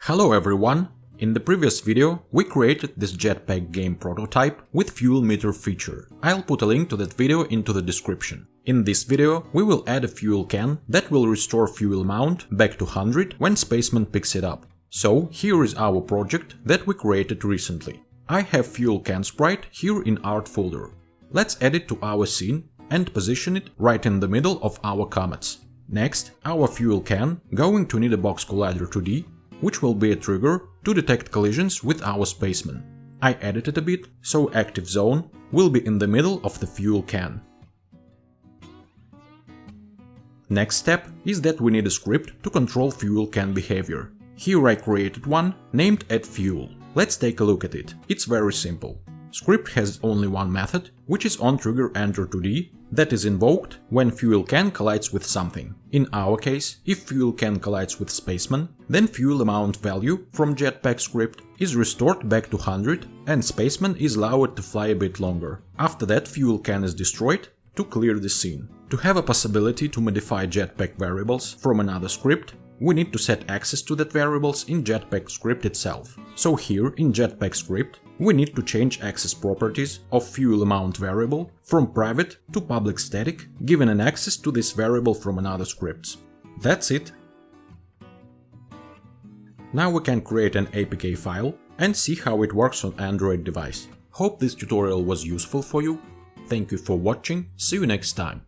Hello everyone! In the previous video we created this Jetpack game prototype with fuel meter feature. I'll put a link to that video into the description. In this video we will add a fuel can that will restore fuel amount back to 100 when Spaceman picks it up. So here is our project that we created recently. I have fuel can sprite here in art folder. Let's add it to our scene and position it right in the middle of our comets. Next, our fuel can going to need a box collider 2D, which will be a trigger to detect collisions with our Spaceman. I edited a bit, so active zone will be in the middle of the fuel can. Next step is that we need a script to control fuel can behavior. Here I created one named addFuel. Let's take a look at it. It's very simple. Script has only one method, which is onTriggerEnterToD, that is invoked when fuel can collides with something. In our case, if fuel can collides with Spaceman, then fuel amount value from Jetpack script is restored back to 100 and Spaceman is allowed to fly a bit longer. After that, fuel can is destroyed to clear the scene. To have a possibility to modify Jetpack variables from another script, we need to set access to that variables in Jetpack script itself. So here in Jetpack script, we need to change access properties of fuel amount variable from private to public static, given an access to this variable from another scripts. That's it. Now we can create an APK file and see how it works on Android device. Hope this tutorial was useful for you. Thank you for watching, see you next time.